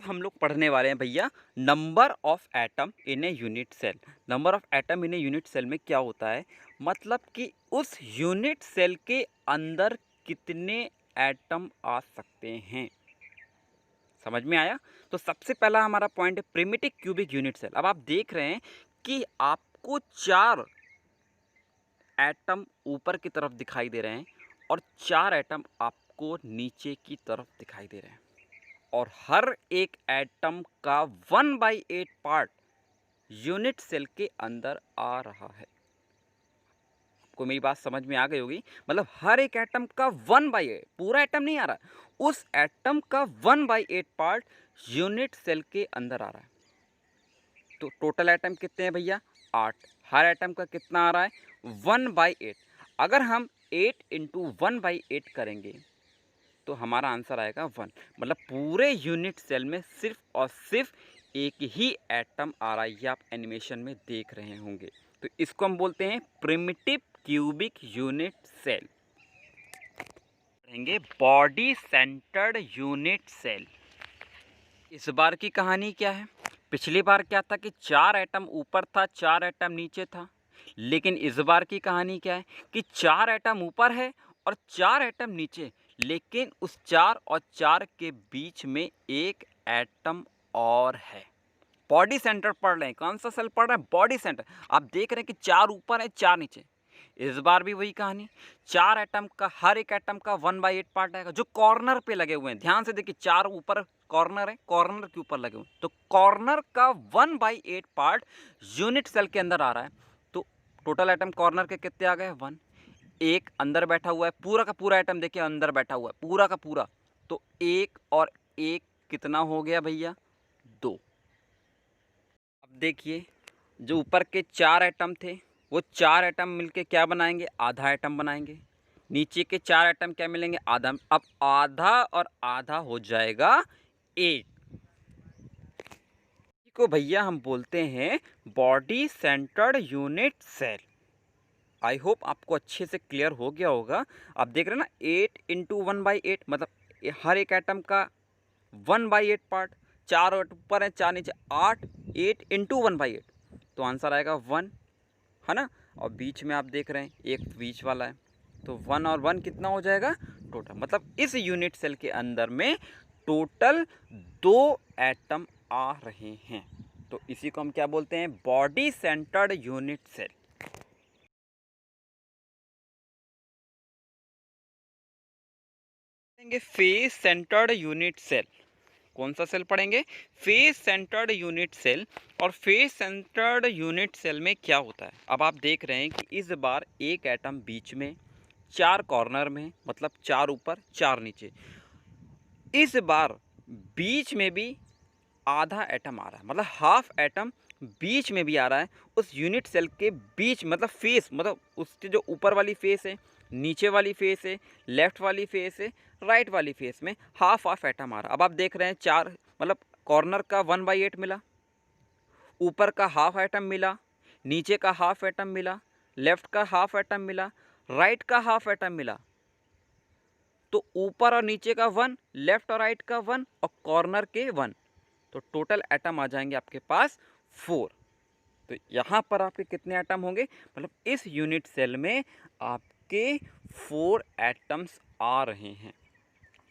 हम लोग पढ़ने वाले हैं भैया number of atom in a unit cell. Number of atom in a unit cell में क्या होता है, मतलब कि उस यूनिट सेल के अंदर कितने एटम आ सकते हैं। समझ में आया? तो सबसे पहला हमारा पॉइंट है प्रिमिटिव क्यूबिक यूनिट सेल। अब आप देख रहे हैं कि आपको 4 एटम ऊपर की तरफ दिखाई दे रहे हैं और 4 एटम आपको नीचे की तरफ दिखाई दे रहे हैं, और हर एक एटम का 1/8 पार्ट यूनिट सेल के अंदर आ रहा है। आपको मेरी बात समझ में आ गई होगी। मतलब हर एक एटम का 1/8, पूरा एटम नहीं आ रहा है, उस एटम का 1/8 पार्ट यूनिट सेल के अंदर आ रहा है। तो टोटल एटम कितने हैं भैया? 8। हर एटम का कितना आ रहा है? 1/8। अगर हम 8 इंटू 1/8 करेंगे तो हमारा आंसर आएगा 1। मतलब पूरे यूनिट सेल में सिर्फ और सिर्फ एक ही एटम आ रहा है। ये आप एनिमेशन में देख रहे होंगे। तो इसको हम बोलते हैं प्रिमिटिव क्यूबिक यूनिट सेल। पढ़ेंगे बॉडी सेंटर्ड यूनिट सेल। इस बार की कहानी क्या है? पिछली बार क्या था कि 4 एटम ऊपर था, 4 एटम नीचे था। लेकिन इस बार की कहानी क्या है कि 4 एटम ऊपर है और 4 एटम नीचे, लेकिन उस 4 और 4 के बीच में एक एटम और है। बॉडी सेंटर पढ़ रहे हैं। कौन सा सेल पढ़ रहे हैं? Body centre. आप देख रहे हैं कि 4 ऊपर है, 4 नीचे। इस बार भी वही कहानी, 4 एटम का, हर एक एटम का 1/8 पार्ट आएगा जो कॉर्नर पे लगे हुए हैं। ध्यान से देखिए, 4 ऊपर कॉर्नर है, कॉर्नर के ऊपर लगे हुए हैं, तो कॉर्नर का 1/8 पार्ट यूनिट सेल के अंदर आ रहा है। तो टोटल एटम कॉर्नर के कितने आ गए? 1। एक अंदर बैठा हुआ है, पूरा का पूरा एटम देखिए अंदर बैठा हुआ है, पूरा का पूरा। तो 1 और 1 कितना हो गया भैया? 2। अब देखिए, जो ऊपर के 4 एटम थे, वो 4 एटम मिलके क्या बनाएंगे? आधा एटम बनाएंगे। नीचे के 4 एटम क्या मिलेंगे? आधा। अब आधा और आधा हो जाएगा 8। को भैया हम बोलते हैं body centred unit cell. I hope आपको अच्छे से क्लियर हो गया होगा। आप देख रहे हैं ना, 8 इंटू 1/8, मतलब हर एक एटम का 1/8 पार्ट। 4 ऊपर है, 4 नीचे, 8। 8 इंटू 1/8, तो आंसर आएगा 1, है ना। और बीच में आप देख रहे हैं एक बीच वाला है, तो 1 और 1 कितना हो जाएगा? टोटल। मतलब इस यूनिट सेल के अंदर में टोटल 2 एटम आ रहे हैं। तो इसी को हम क्या बोलते हैं? Body centred unit cell. Face centred unit cell. कौन सा सेल पढ़ेंगे? Face centred unit cell. और फेस सेंटर्ड यूनिट सेल में क्या होता है? अब आप देख रहे हैं कि इस बार एक एटम बीच में, 4 कॉर्नर में, मतलब 4 ऊपर 4 नीचे। इस बार बीच में भी आधा एटम आ रहा है, मतलब हाफ एटम बीच में भी आ रहा है। उस यूनिट सेल के बीच, मतलब फेस, मतलब उसके जो ऊपर वाली फेस है, नीचे वाली फेस है, लेफ्ट वाली फेस है, राइट वाली फेस में हाफ हाफ एटम आ रहा है। अब आप देख रहे हैं 4, मतलब कॉर्नर का 1/8 मिला, ऊपर का हाफ एटम मिला, नीचे का हाफ एटम मिला, लेफ्ट का हाफ एटम मिला, राइट का हाफ एटम मिला। तो ऊपर और नीचे का 1, लेफ्ट और राइट का 1, और कॉर्नर के 1। तो टोटल एटम आ जाएंगे आपके पास 4। तो यहाँ पर आपके कितने एटम होंगे? मतलब इस यूनिट सेल में आपके 4 एटम्स आ रहे हैं।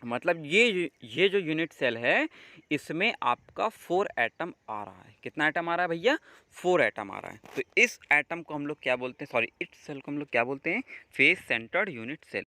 मतलब ये जो यूनिट सेल है, इसमें आपका 4 एटम आ रहा है। कितना एटम आ रहा है भैया? 4 एटम आ रहा है। तो इस एटम को हम लोग क्या बोलते हैं, सॉरी, इस सेल को हम लोग क्या बोलते हैं? Face centred unit cell.